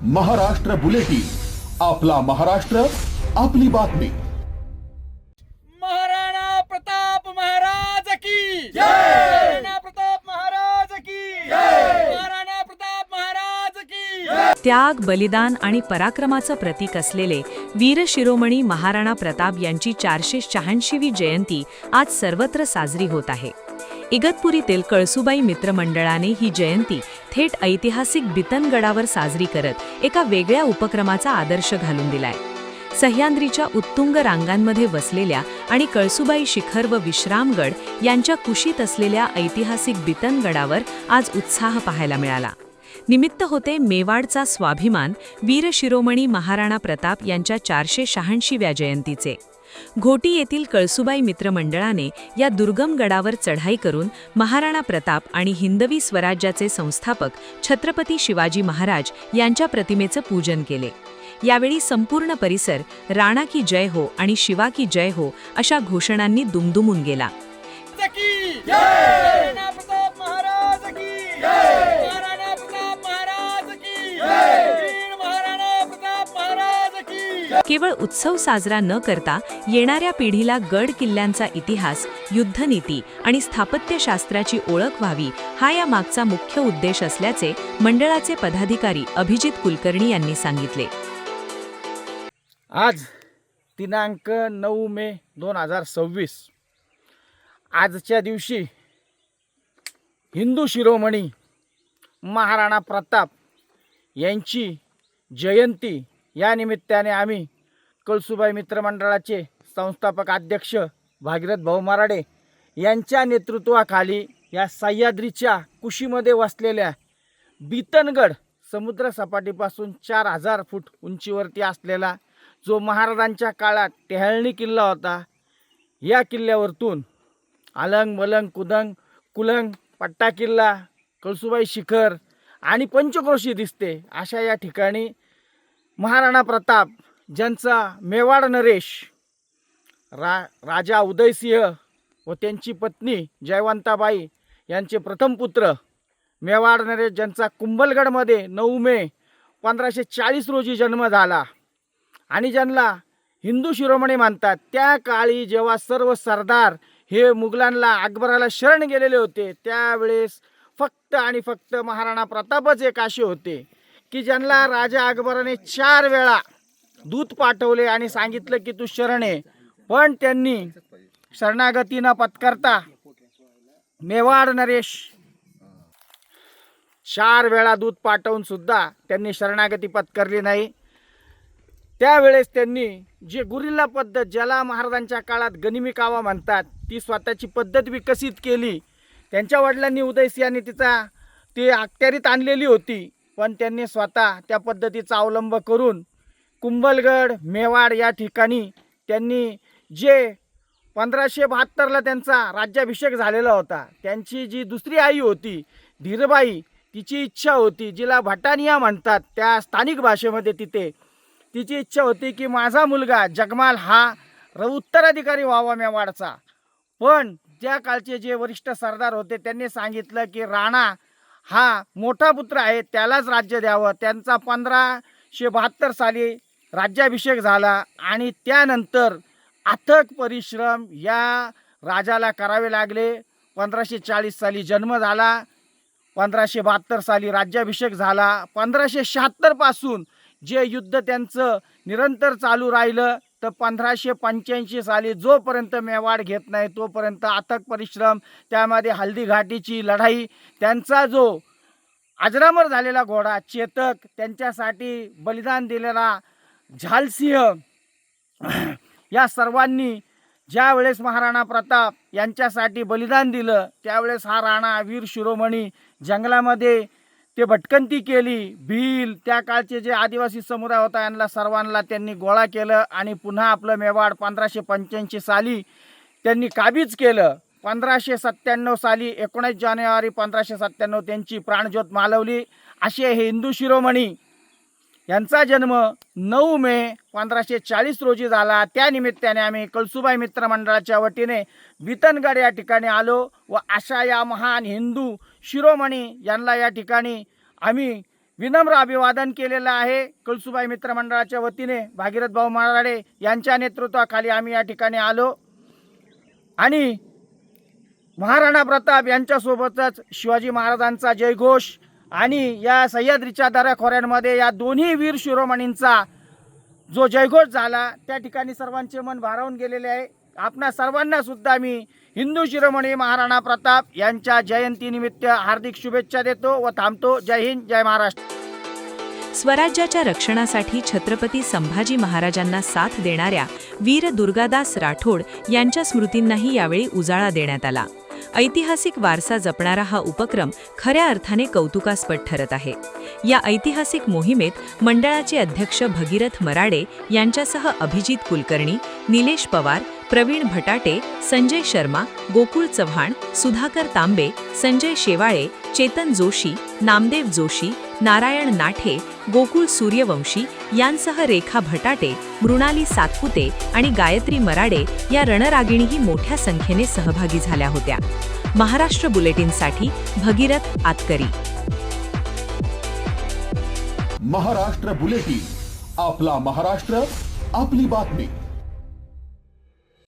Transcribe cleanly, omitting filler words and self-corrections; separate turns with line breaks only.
Maharashtra bulletin, आपला महाराष्ट्र, आपली बातमी.
महाराणा प्रताप महाराज की जय. महाराणा प्रताप महाराज की जय. महाराणा प्रताप महाराज की जय.
त्याग, बलिदान आणि पराक्रमाचं प्रतीक असलेले वीर शिरोमणी महाराणा प्रताप यांची 486वी जयंती आज सर्वत्र साजरी होत आहे. इगतपुरीतील कळसुबाई मित्रमंडळाने ही जयंती थेट ऐतिहासिक बितनगडावर साजरी करत एका वेगळ्या उपक्रमाचा आदर्श घालून दिलाय. सह्याद्रीच्या उत्तुंग रांगांमध्ये वसलेल्या आणि कळसुबाई शिखर व विश्रामगड यांच्या कुशीत असलेल्या ऐतिहासिक बितनगडावर आज उत्साह पाहायला मिळाला. निमित्त होते मेवाडचा स्वाभिमान वीर शिरोमणी महाराणा प्रताप यांच्या 486व्या जयंतीचे. घोटी येथील कळसुबाई मित्रमंडळाने या दुर्गम गडावर चढाई करून महाराणा प्रताप आणि हिंदवी स्वराज्याचे संस्थापक छत्रपती शिवाजी महाराज यांच्या प्रतिमेचं पूजन केले. यावेळी संपूर्ण परिसर राणा की जय हो आणि शिवा की जय हो अशा घोषणांनी दुमदुमून गेला.
की जय. महाराणा प्रताप महाराज की जय. महाराणा प्रताप महाराज की जय. वीर महाराणा प्रताप महाराज की जय.
केवळ उत्सव साजरा न करता येणाऱ्या पिढीला गड किल्ल्यांचा इतिहास, युद्धनीती आणि स्थापत्यशास्त्राची ओळख व्हावी हा या मागचा मुख्य उद्देश असल्याचे मंडळाचे पदाधिकारी अभिजित कुलकर्णी यांनी सांगितले.
आज दिनांक 9 मे 2026 आजच्या दिवशी हिंदू शिरोमणी महाराणा प्रताप यांची जयंती या निमित्ताने आम्ही कळसुबाई मित्रमंडळाचे संस्थापक अध्यक्ष भागीरथ भाऊ मराडे यांच्या नेतृत्वाखाली या सह्याद्रीच्या कुशीमध्ये वसलेल्या बितनगड समुद्रसपाटीपासून 4000 फूट उंचीवरती असलेला जो महाराजांच्या काळात टेहळणी किल्ला होता, या किल्ल्यावरतून अलंग, मलंग, कुदंग, कुलंग, पट्टा किल्ला, कळसुबाई शिखर आणि पंचक्रोशी दिसते. अशा या ठिकाणी महाराणा प्रताप ज्यांचा मेवाड नरेश राजा उदयसिंह व त्यांची पत्नी जयवंताबाई यांचे प्रथम पुत्र मेवाड नरेश ज्यांचा कुंभलगडमध्ये 9 मे 1540 रोजी जन्म झाला आणि ज्यांना हिंदू शिरोमणी मानतात. त्या काळी जेव्हा सर्व सरदार हे मुघलांना अकबराला शरण गेलेले होते, त्यावेळेस फक्त आणि फक्त महाराणा प्रतापच एक असे होते की ज्यांना राजा अकबराने 4 वेळा दूत पाठवले आणि सांगितलं की तू शरण ये, पण त्यांनी शरणागती न पत्करता मेवाड नरेश 4 वेळा दूत पाठवून सुद्धा त्यांनी शरणागती पत्करली नाही. त्यावेळेस त्यांनी जे गुरिल्ला पद्धत, ज्याला महाराजांच्या काळात गनिमी कावा म्हणतात, ती स्वतःची पद्धत विकसित केली. त्यांच्या वडिलांनी उदयसिंहांनी ती अखत्यारीत आणलेली होती, पण त्यांनी स्वतः त्या पद्धतीचा अवलंब करून कुंभलगड, मेवाड या ठिकाणी त्यांनी जे 1572ला त्यांचा राज्याभिषेक झालेला होता, त्यांची जी दुसरी आई होती धीरबाई, तिची इच्छा होती, जिला भटानिया म्हणतात त्या स्थानिक भाषेमध्ये, तिची इच्छा होती की माझा मुलगा जगमाल हा उत्तराधिकारी व्हावा मेवाडचा. पण त्या काळचे जे वरिष्ठ सरदार होते त्यांनी सांगितलं की राणा हा मोठा पुत्र आहे, त्यालाच राज्य द्यावं. त्यांचा 1572 साली राज्याभिषेक झाला आणि त्यानंतर अथक परिश्रम या राजाला करावे लागले. 1540 साली जन्म झाला, 1572 साली राज्याभिषेक झाला. 1576 पासून जे युद्ध त्यांचं निरंतर चालू राहिलं, तर 1585 साली जोपर्यंत मेवाड घेत नाही तोपर्यंत अथक परिश्रम, त्यामध्ये हल्दी घाटीची लढाई, त्यांचा जो अजरामर झालेला घोडा चेतक, त्यांच्यासाठी बलिदान दिलेला झालसिंह, या सर्वांनी ज्या वेळेस महाराणा प्रताप यांच्यासाठी बलिदान दिलं, त्यावेळेस हा राणा वीर शिरोमणी जंगलामध्ये ते भटकंती केली. भील, त्या काळचे जे आदिवासी समुदाय होता, यांना सर्वांना त्यांनी गोळा केलं आणि पुन्हा आपलं मेवाड 1585 साली त्यांनी काबीज केलं. 1597 साली 19 जानेवारी 1597 त्यांची प्राणज्योत मालवली. असे हे हिंदू शिरोमणी यांचा जन्म 9 मे 1540 रोजी झाला. त्यानिमित्ताने आम्ही कळसुबाई मित्रमंडळाच्या वतीने बितनगड या ठिकाणी आलो व अशा या महान हिंदू शिरोमणी यांना या ठिकाणी आम्ही विनम्र अभिवादन केलेलं आहे. कळसुबाई मित्रमंडळाच्या वतीने भागीरथ भाऊ मराडे यांच्या नेतृत्वाखाली आम्ही या ठिकाणी आलो आणि महाराणा प्रताप यांच्यासोबतच शिवाजी महाराजांचा जयघोष आणि या सह्याद्रीच्या दऱ्याखोऱ्यांमध्ये या दोन्ही वीर शिरोमणींचा जो जयघोष झाला त्या ठिकाणी सर्वांचे मन भारावून गेलेले आहे. आपणा सर्वांना सुद्धा मी हिंदू शिरोमणी महाराणा प्रताप यांच्या जयंतीनिमित्त हार्दिक शुभेच्छा देतो व थांबतो. जय हिंद, जय महाराष्ट्र.
स्वराज्याच्या रक्षणासाठी छत्रपती संभाजी महाराजांना साथ देणाऱ्या वीर दुर्गादास राठोड यांच्या स्मृतींनाही यावेळी उजाळा देण्यात आला. ऐतिहासिक वारसा जपणारा हा उपक्रम खऱ्या अर्थाने कौतुकास्पद ठरत आहे. या ऐतिहासिक मोहिमेत मंडळाचे अध्यक्ष भगीरथ मराडे यांच्यासह अभिजित कुलकर्णी, निलेश पवार, प्रवीण भटाटे, संजय शर्मा, गोकुळ चव्हाण, सुधाकर तांबे, संजय शेवाळे, चेतन जोशी, नामदेव जोशी, नारायण नाठे, गोकुळ सूर्यवंशी यांसह रेखा भटाटे, मृणाली सातपुते आणि गायत्री मराडे या रणरागिणीही मोठ्या संख्येने सहभागी झाल्या होत्या. महाराष्ट्र बुलेटिनसाठी भगीरथ आतकरी.
महाराष्ट्र बुलेटिन, आपला महाराष्ट्र, आपली बातमी.